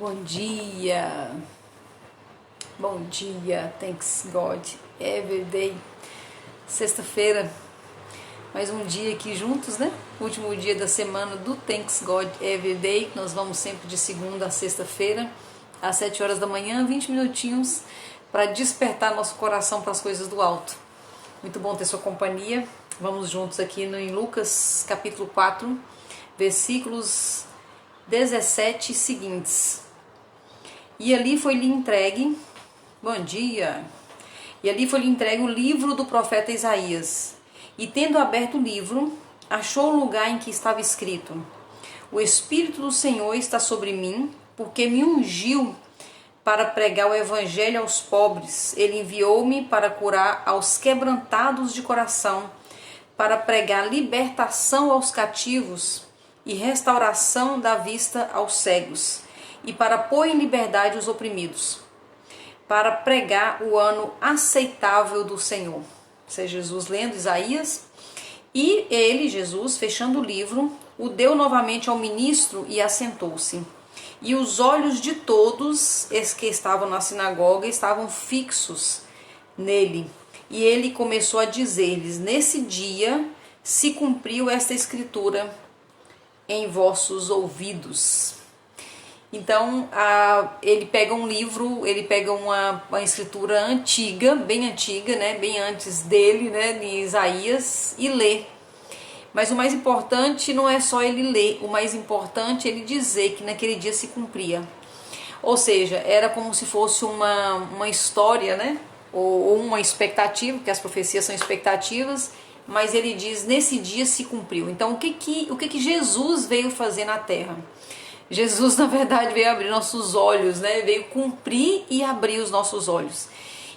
Bom dia, thanks God, every day. Sexta-feira, mais um dia aqui juntos, né? Último dia da semana do Thanks God Every Day. Nós vamos sempre de segunda a sexta-feira, às 7 horas da manhã, 20 minutinhos, para despertar nosso coração para as coisas do alto. Muito bom ter sua companhia. Vamos juntos aqui em Lucas, capítulo 4, versículos 17 seguintes. E ali foi-lhe entregue, o livro do profeta Isaías. E tendo aberto o livro, achou o lugar em que estava escrito: O Espírito do Senhor está sobre mim, porque me ungiu para pregar o evangelho aos pobres. Ele enviou-me para curar aos quebrantados de coração, para pregar libertação aos cativos e restauração da vista aos cegos, e para pôr em liberdade os oprimidos, para pregar o ano aceitável do Senhor. Ou seja, Jesus lendo Isaías, e ele, Jesus, fechando o livro, o deu novamente ao ministro e assentou-se. E os olhos de todos os que estavam na sinagoga estavam fixos nele. E ele começou a dizer-lhes: Nesse dia se cumpriu esta escritura em vossos ouvidos. Então, ele pega um livro, ele pega uma escritura antiga, bem antiga, né, bem antes dele, né, de Isaías, e lê. Mas o mais importante não é só ele ler, o mais importante é ele dizer que naquele dia se cumpria. Ou seja, era como se fosse uma história, né, ou uma expectativa, porque as profecias são expectativas, mas ele diz: nesse dia se cumpriu. Então, o que Jesus veio fazer na Terra? Jesus, na verdade, veio abrir nossos olhos, né? Veio cumprir e abrir os nossos olhos.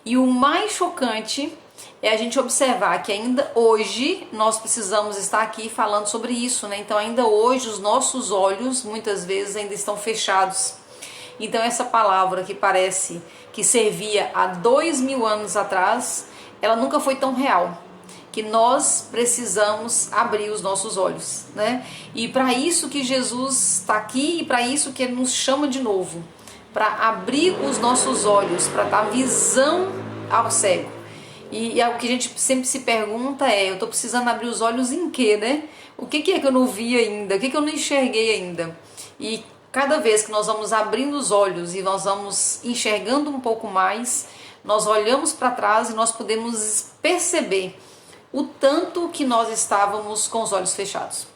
E o mais chocante é a gente observar que ainda hoje nós precisamos estar aqui falando sobre isso, né? Então, ainda hoje os nossos olhos muitas vezes ainda estão fechados. Então, essa palavra que parece que servia há 2000 anos atrás, ela nunca foi tão real. Que nós precisamos abrir os nossos olhos, né? E para isso que Jesus está aqui, e para isso que Ele nos chama de novo, para abrir os nossos olhos, para dar visão ao cego. E o que a gente sempre se pergunta eu estou precisando abrir os olhos em quê, né? O que é que eu não vi ainda? O que eu não enxerguei ainda? E cada vez que nós vamos abrindo os olhos e nós vamos enxergando um pouco mais, nós olhamos para trás e nós podemos perceber o tanto que nós estávamos com os olhos fechados.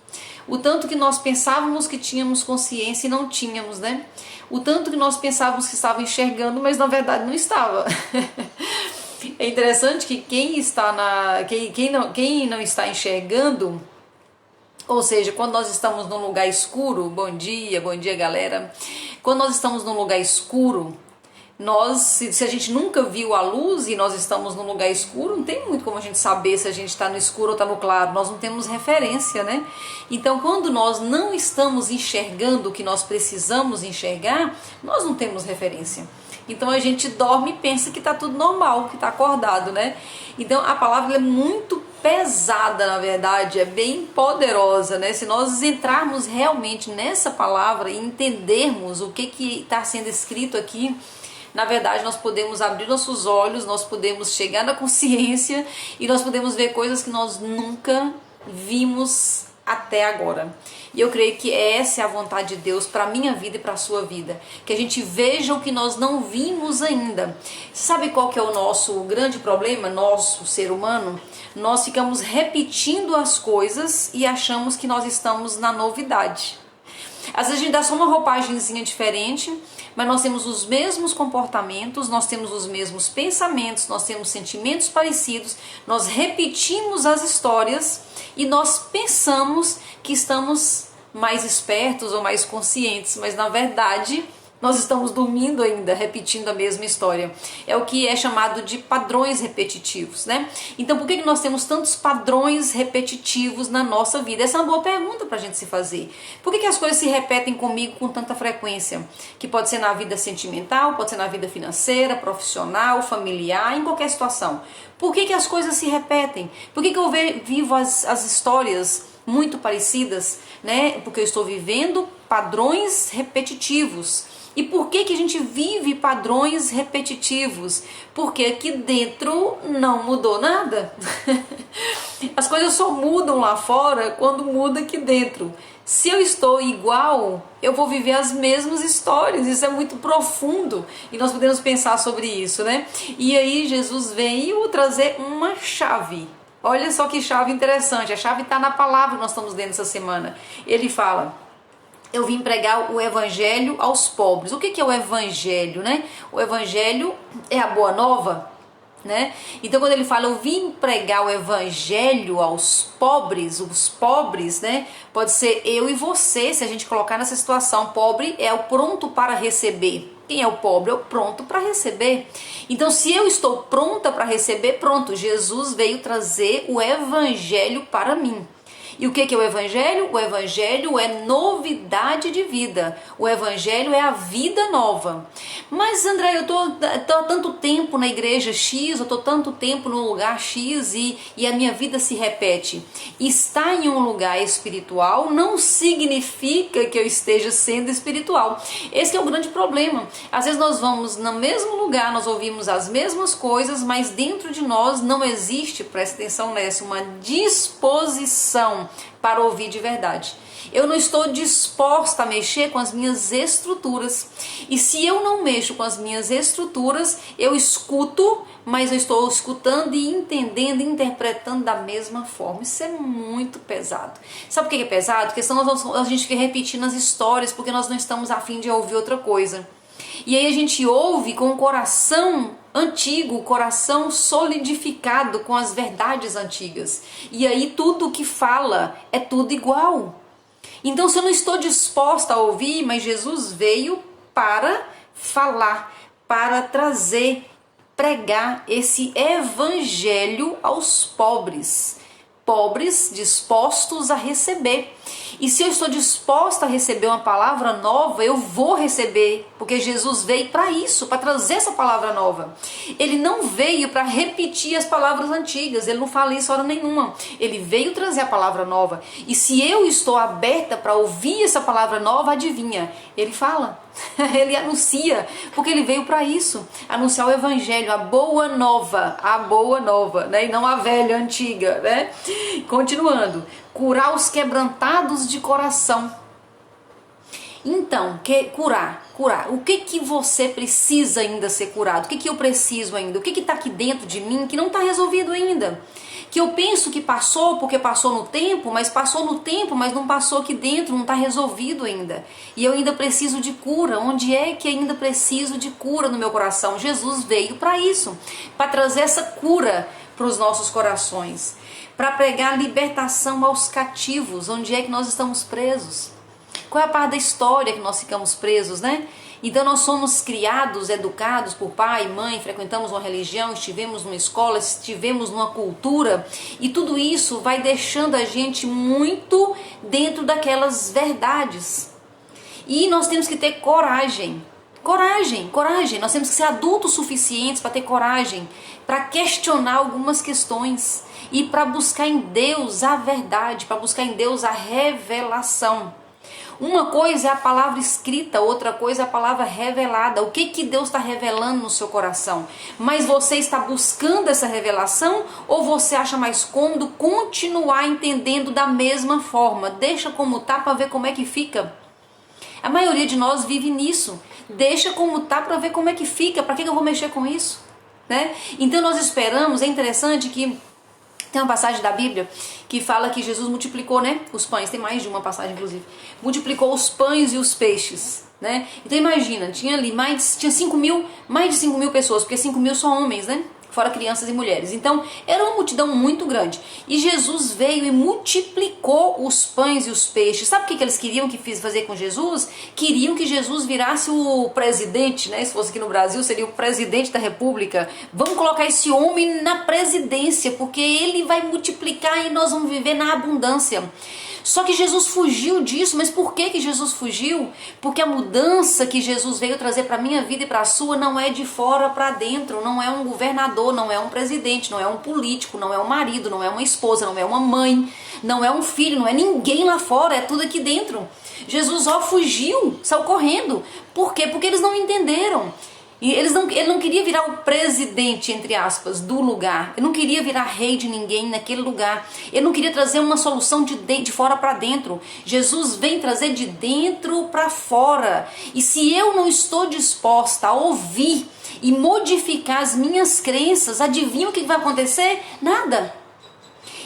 O tanto que nós pensávamos que tínhamos consciência e não tínhamos, né? O tanto que nós pensávamos que estava enxergando, mas na verdade não estava. É interessante que quem não está enxergando, ou seja, quando nós estamos num lugar escuro, bom dia galera, quando nós estamos num lugar escuro, se a gente nunca viu a luz e nós estamos num lugar escuro, não tem muito como a gente saber se a gente está no escuro ou está no claro, nós não temos referência, né? Então, quando nós não estamos enxergando o que nós precisamos enxergar, nós não temos referência. Então a gente dorme e pensa que está tudo normal, que está acordado, né? Então a palavra é muito pesada, na verdade, é bem poderosa, né? Se nós entrarmos realmente nessa palavra e entendermos o que está sendo escrito aqui, na verdade, nós podemos abrir nossos olhos, nós podemos chegar na consciência e nós podemos ver coisas que nós nunca vimos até agora. E eu creio que essa é a vontade de Deus para a minha vida e para a sua vida. Que a gente veja o que nós não vimos ainda. Sabe qual que é o nosso grande problema, nosso ser humano? Nós ficamos repetindo as coisas e achamos que nós estamos na novidade. Às vezes a gente dá só uma roupagemzinha diferente, mas nós temos os mesmos comportamentos, nós temos os mesmos pensamentos, nós temos sentimentos parecidos, nós repetimos as histórias e nós pensamos que estamos mais espertos ou mais conscientes, mas na verdade nós estamos dormindo ainda, repetindo a mesma história. É o que é chamado de padrões repetitivos, né? Então, por que nós temos tantos padrões repetitivos na nossa vida? Essa é uma boa pergunta para a gente se fazer. Por que as coisas se repetem comigo com tanta frequência? Que pode ser na vida sentimental, pode ser na vida financeira, profissional, familiar, em qualquer situação. Por que as coisas se repetem? Por que eu vivo as histórias muito parecidas, né? Porque eu estou vivendo padrões repetitivos. E por que a gente vive padrões repetitivos? Porque aqui dentro não mudou nada. As coisas só mudam lá fora quando muda aqui dentro. Se eu estou igual, eu vou viver as mesmas histórias. Isso é muito profundo e nós podemos pensar sobre isso, né? E aí Jesus veio trazer uma chave. Olha só que chave interessante. A chave está na palavra que nós estamos lendo essa semana. Ele fala: eu vim pregar o evangelho aos pobres. O que é o evangelho, né? O evangelho é a boa nova, né? Então quando ele fala eu vim pregar o evangelho aos pobres, os pobres, né? Pode ser eu e você, se a gente colocar nessa situação. Pobre é o pronto para receber. Quem é o pobre? É o pronto para receber. Então se eu estou pronta para receber, pronto, Jesus veio trazer o evangelho para mim. E o que é o evangelho? O evangelho é novidade de vida. O evangelho é a vida nova. Mas André, eu tô há tanto tempo na igreja X, eu tô tanto tempo no lugar X e a minha vida se repete. Estar em um lugar espiritual não significa que eu esteja sendo espiritual. Esse é o grande problema. Às vezes nós vamos no mesmo lugar, nós ouvimos as mesmas coisas, mas dentro de nós não existe, presta atenção nessa, uma disposição para ouvir de verdade. Eu não estou disposta a mexer com as minhas estruturas. E se eu não mexo com as minhas estruturas, eu escuto, mas eu estou escutando e entendendo, interpretando da mesma forma. Isso é muito pesado. Sabe por que é pesado? Porque senão a gente fica repetindo as histórias, porque nós não estamos a fim de ouvir outra coisa. E aí a gente ouve com o coração antigo, o coração solidificado com as verdades antigas. E aí tudo o que fala é tudo igual. Então se eu não estou disposta a ouvir, mas Jesus veio para falar, para trazer, pregar esse evangelho aos pobres. Pobres dispostos a receber. E se eu estou disposta a receber uma palavra nova, eu vou receber, porque Jesus veio para isso, para trazer essa palavra nova. Ele não veio para repetir as palavras antigas, ele não fala isso hora nenhuma. Ele veio trazer a palavra nova. E se eu estou aberta para ouvir essa palavra nova, adivinha? Ele fala, ele anuncia, porque ele veio para isso, anunciar o evangelho, a boa nova, né? E não a velha, antiga, né? Continuando, curar os quebrantados de coração. Então, curar. O que você precisa ainda ser curado? O que eu preciso ainda? O que está aqui dentro de mim que não está resolvido ainda? Que eu penso que passou porque passou no tempo, mas não passou aqui dentro, não está resolvido ainda. E eu ainda preciso de cura. Onde é que ainda preciso de cura no meu coração? Jesus veio para isso, para trazer essa cura para os nossos corações, para pregar libertação aos cativos. Onde é que nós estamos presos? Qual é a parte da história que nós ficamos presos, né? Então nós somos criados, educados por pai e mãe, frequentamos uma religião, estivemos numa escola, estivemos numa cultura, e tudo isso vai deixando a gente muito dentro daquelas verdades. E nós temos que ter coragem. Nós temos que ser adultos suficientes para ter coragem, para questionar algumas questões e para buscar em Deus a verdade, para buscar em Deus a revelação. Uma coisa é a palavra escrita, outra coisa é a palavra revelada. O que Deus está revelando no seu coração? Mas você está buscando essa revelação ou você acha mais cômodo continuar entendendo da mesma forma? Deixa como tá para ver como é que fica. A maioria de nós vive nisso. Deixa como tá para ver como é que fica. Para que eu vou mexer com isso? Né? Então nós esperamos, é interessante que tem uma passagem da Bíblia que fala que Jesus multiplicou, né, os pães. Tem mais de uma passagem, inclusive. Multiplicou os pães e os peixes, né? Então imagina, tinha ali mais de 5 mil pessoas, porque 5 mil são homens, né? Fora crianças e mulheres. Então era uma multidão muito grande. E Jesus veio e multiplicou os pães e os peixes. Sabe o que eles queriam fazer com Jesus? Queriam que Jesus virasse o presidente, né? Se fosse aqui no Brasil, seria o presidente da República. Vamos colocar esse homem na presidência, porque ele vai multiplicar e nós vamos viver na abundância. Só que Jesus fugiu disso. Mas por que Jesus fugiu? Porque a mudança que Jesus veio trazer para a minha vida e para a sua não é de fora para dentro. Não é um governador, não é um presidente, não é um político, não é um marido, não é uma esposa, não é uma mãe, não é um filho, não é ninguém lá fora, é tudo aqui dentro. Jesus fugiu, saiu correndo. Por quê? Porque eles não entenderam. E ele não queria virar o presidente, entre aspas, do lugar. Ele não queria virar rei de ninguém naquele lugar. Ele não queria trazer uma solução de fora para dentro. Jesus vem trazer de dentro para fora. E se eu não estou disposta a ouvir e modificar as minhas crenças, adivinha o que vai acontecer? Nada.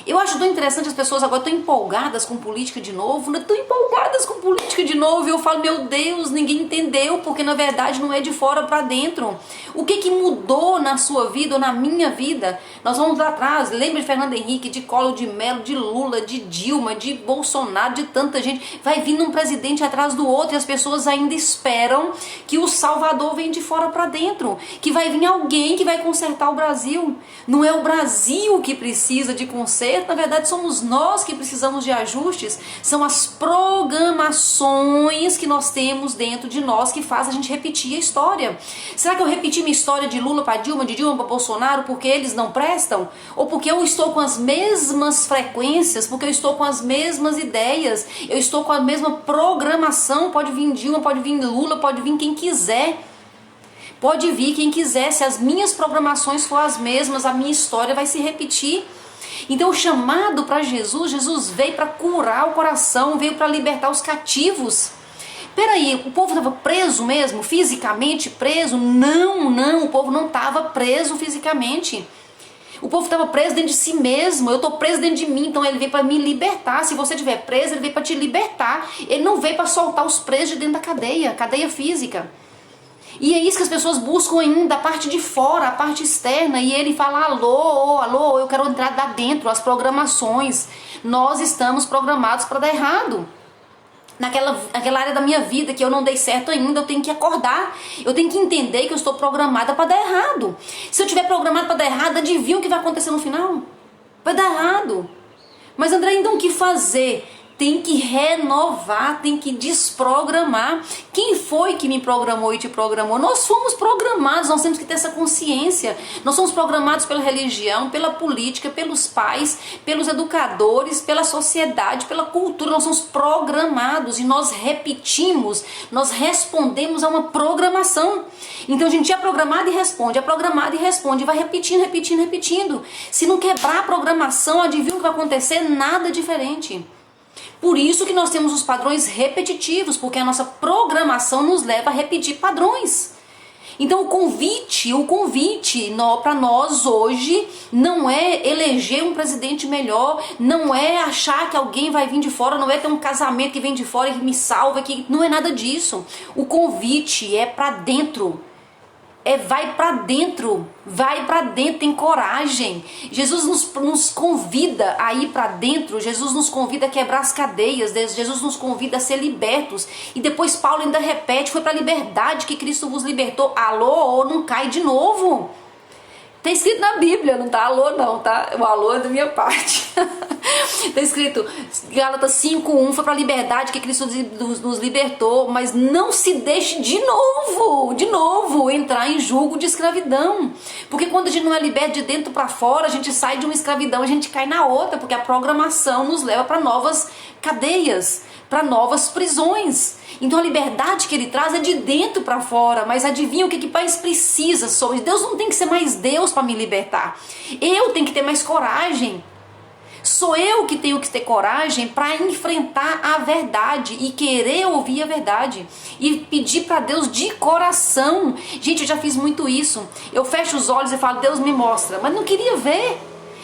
Eu acho tão interessante, as pessoas agora estão empolgadas com política de novo, estão empolgadas com política de novo, e eu falo, meu Deus, ninguém entendeu, porque na verdade não é de fora para dentro. O que mudou na sua vida ou na minha vida? Nós vamos lá atrás, lembra de Fernando Henrique, de Collor de Mello, de Lula, de Dilma, de Bolsonaro, de tanta gente, vai vindo um presidente atrás do outro e as pessoas ainda esperam que o Salvador venha de fora para dentro, que vai vir alguém que vai consertar o Brasil. Não é o Brasil que precisa de conserto, na verdade somos nós que precisamos de ajustes, são as programações que nós temos dentro de nós que faz a gente repetir a história. Será que eu repeti minha história de Lula para Dilma, de Dilma para Bolsonaro porque eles não prestam? Ou porque eu estou com as mesmas frequências, porque eu estou com as mesmas ideias, eu estou com a mesma programação? Pode vir Dilma, pode vir Lula, pode vir quem quiser. Pode vir quem quiser, se as minhas programações for as mesmas, a minha história vai se repetir. Então o chamado para Jesus veio para curar o coração, veio para libertar os cativos. Peraí, o povo estava preso mesmo, fisicamente preso? Não, o povo não estava preso fisicamente. O povo estava preso dentro de si mesmo, eu estou preso dentro de mim, então ele veio para me libertar. Se você estiver preso, ele veio para te libertar. Ele não veio para soltar os presos de dentro da cadeia física. E é isso que as pessoas buscam ainda, a parte de fora, a parte externa. E ele fala, alô, eu quero entrar lá dentro, as programações. Nós estamos programados para dar errado. Naquela área da minha vida que eu não dei certo ainda, eu tenho que acordar. Eu tenho que entender que eu estou programada para dar errado. Se eu estiver programada para dar errado, adivinha o que vai acontecer no final? Vai dar errado. Mas André, então o que fazer? Tem que renovar, tem que desprogramar. Quem foi que me programou e te programou? Nós fomos programados, nós temos que ter essa consciência. Nós somos programados pela religião, pela política, pelos pais, pelos educadores, pela sociedade, pela cultura. Nós somos programados e nós repetimos, nós respondemos a uma programação. Então a gente é programado e responde, e vai repetindo. Se não quebrar a programação, adivinha o que vai acontecer? Nada diferente. Por isso que nós temos os padrões repetitivos, porque a nossa programação nos leva a repetir padrões. Então o convite para nós hoje não é eleger um presidente melhor, não é achar que alguém vai vir de fora, não é ter um casamento que vem de fora e me salva, não é nada disso. O convite é para dentro. Vai para dentro, tem coragem. Jesus nos convida a ir para dentro, Jesus nos convida a quebrar as cadeias, Jesus nos convida a ser libertos. E depois Paulo ainda repete, foi para a liberdade que Cristo vos libertou. Alô, não cai de novo. Tá escrito na Bíblia, não tá alô não, tá? O alô é da minha parte. Tá escrito, Gálatas 5:1, foi para a liberdade que Cristo nos libertou, mas não se deixe de novo entrar em julgo de escravidão. Porque quando a gente não é liberto de dentro para fora, a gente sai de uma escravidão, a gente cai na outra, porque a programação nos leva para novas cadeias, para novas prisões. Então a liberdade que ele traz é de dentro para fora. Mas adivinha o que o país precisa? Deus não tem que ser mais Deus para me libertar. Eu tenho que ter mais coragem. Sou eu que tenho que ter coragem para enfrentar a verdade e querer ouvir a verdade e pedir para Deus de coração. Gente, eu já fiz muito isso. Eu fecho os olhos e falo, Deus me mostra, mas não queria ver.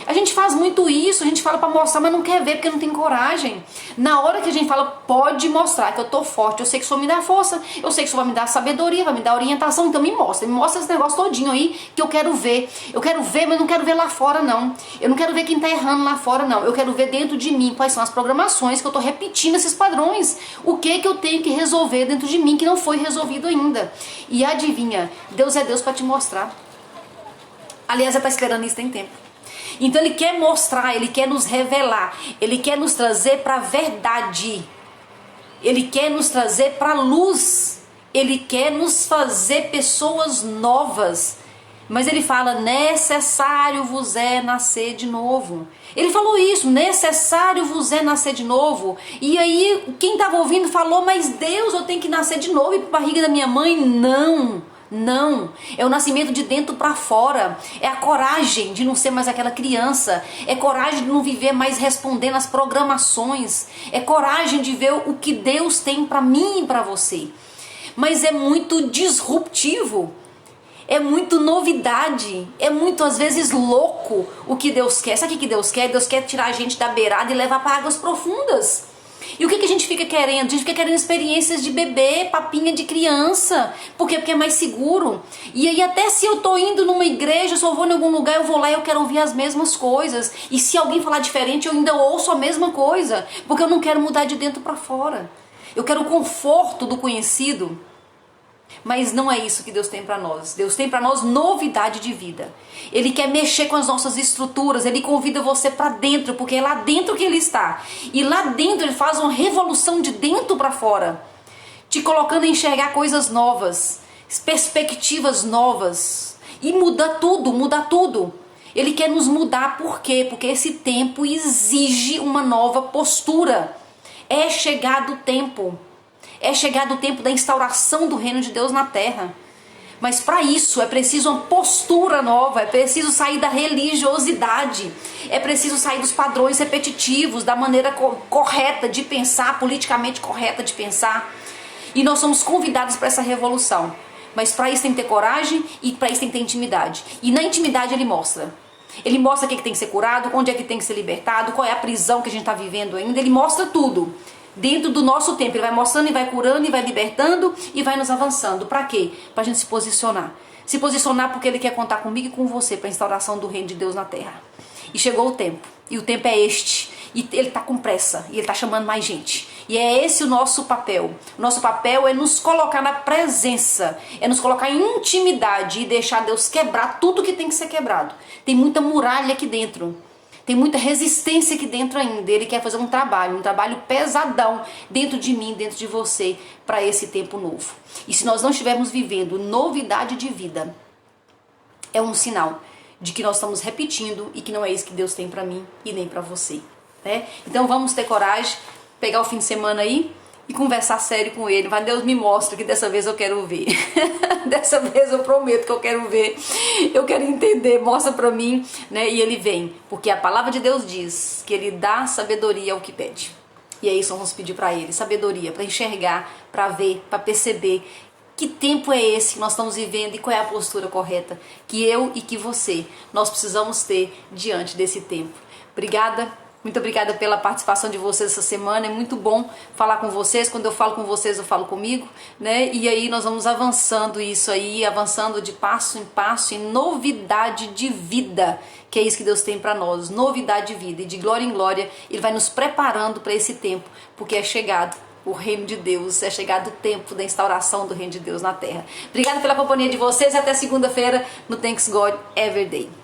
A gente faz muito isso, a gente fala para mostrar, mas não quer ver porque não tem coragem. Na hora que a gente fala, pode mostrar que eu tô forte, eu sei que o Senhor me dá força, eu sei que o Senhor vai me dar sabedoria, vai me dar orientação, então me mostra esse negócio todinho aí que eu quero ver. Eu quero ver, mas não quero ver lá fora não. Eu não quero ver quem tá errando lá fora não. Eu quero ver dentro de mim quais são as programações que eu tô repetindo esses padrões. O que eu tenho que resolver dentro de mim que não foi resolvido ainda. E adivinha, Deus é Deus para te mostrar. Aliás, ele tá esperando isso tem tempo. Então ele quer mostrar, ele quer nos revelar, ele quer nos trazer para a verdade, ele quer nos trazer para a luz, ele quer nos fazer pessoas novas. Mas ele fala, necessário vos é nascer de novo. Ele falou isso, necessário vos é nascer de novo. E aí, quem estava ouvindo falou, mas Deus, eu tenho que nascer de novo e ir para a barriga da minha mãe? Não, não. É o nascimento de dentro para fora. É a coragem de não ser mais aquela criança. É coragem de não viver mais respondendo às programações. É coragem de ver o que Deus tem para mim e para você. Mas é muito disruptivo. É muito novidade, é muito às vezes louco o que Deus quer. Sabe o que Deus quer? Deus quer tirar a gente da beirada e levar para águas profundas. E o que a gente fica querendo? A gente fica querendo experiências de bebê, papinha de criança. Por quê? Porque é mais seguro. E aí até se eu tô indo numa igreja, se eu vou em algum lugar, eu vou lá e eu quero ouvir as mesmas coisas. E se alguém falar diferente, eu ainda ouço a mesma coisa. Porque eu não quero mudar de dentro para fora. Eu quero o conforto do conhecido. Mas não é isso que Deus tem para nós. Deus tem para nós novidade de vida. Ele quer mexer com as nossas estruturas. Ele convida você para dentro, porque é lá dentro que Ele está. E lá dentro Ele faz uma revolução de dentro para fora, te colocando a enxergar coisas novas, perspectivas novas. E muda tudo, muda tudo. Ele quer nos mudar, por quê? Porque esse tempo exige uma nova postura. É chegado o tempo. É chegado o tempo da instauração do reino de Deus na terra. Mas para isso é preciso uma postura nova, é preciso sair da religiosidade, é preciso sair dos padrões repetitivos, da maneira correta de pensar, politicamente correta de pensar. E nós somos convidados para essa revolução. Mas para isso tem que ter coragem e para isso tem que ter intimidade. E na intimidade Ele mostra. Ele mostra o que tem que ser curado, onde é que tem que ser libertado, qual é a prisão que a gente está vivendo ainda. Ele mostra tudo. Dentro do nosso tempo, Ele vai mostrando e vai curando e vai libertando e vai nos avançando. Para quê? Para a gente se posicionar. Se posicionar porque Ele quer contar comigo e com você para a instauração do reino de Deus na terra. E chegou o tempo. E o tempo é este. E Ele está com pressa. E Ele está chamando mais gente. E é esse o nosso papel. O nosso papel é nos colocar na presença. É nos colocar em intimidade e deixar Deus quebrar tudo que tem que ser quebrado. Tem muita muralha aqui dentro. Tem muita resistência aqui dentro ainda. Ele quer fazer um trabalho pesadão dentro de mim, dentro de você, para esse tempo novo. E se nós não estivermos vivendo novidade de vida, é um sinal de que nós estamos repetindo e que não é isso que Deus tem para mim e nem para você, né? Então vamos ter coragem, pegar o fim de semana aí e conversar sério com Ele. Mas Deus me mostra que dessa vez eu quero ver. Dessa vez eu prometo que eu quero ver. Eu quero entender, mostra pra mim, né? E Ele vem. Porque a palavra de Deus diz que Ele dá sabedoria ao que pede. E é isso que vamos pedir pra Ele. Sabedoria, pra enxergar, pra ver, pra perceber que tempo é esse que nós estamos vivendo e qual é a postura correta que eu e que você, nós precisamos ter diante desse tempo. Obrigada. Muito obrigada pela participação de vocês essa semana. É muito bom falar com vocês. Quando eu falo com vocês, eu falo comigo, né? E aí nós vamos avançando isso aí, avançando de passo em passo, em novidade de vida, que é isso que Deus tem para nós, novidade de vida. E de glória em glória, Ele vai nos preparando para esse tempo, porque é chegado o reino de Deus, é chegado o tempo da instauração do reino de Deus na terra. Obrigada pela companhia de vocês. Até segunda-feira no Thanks God Every Day.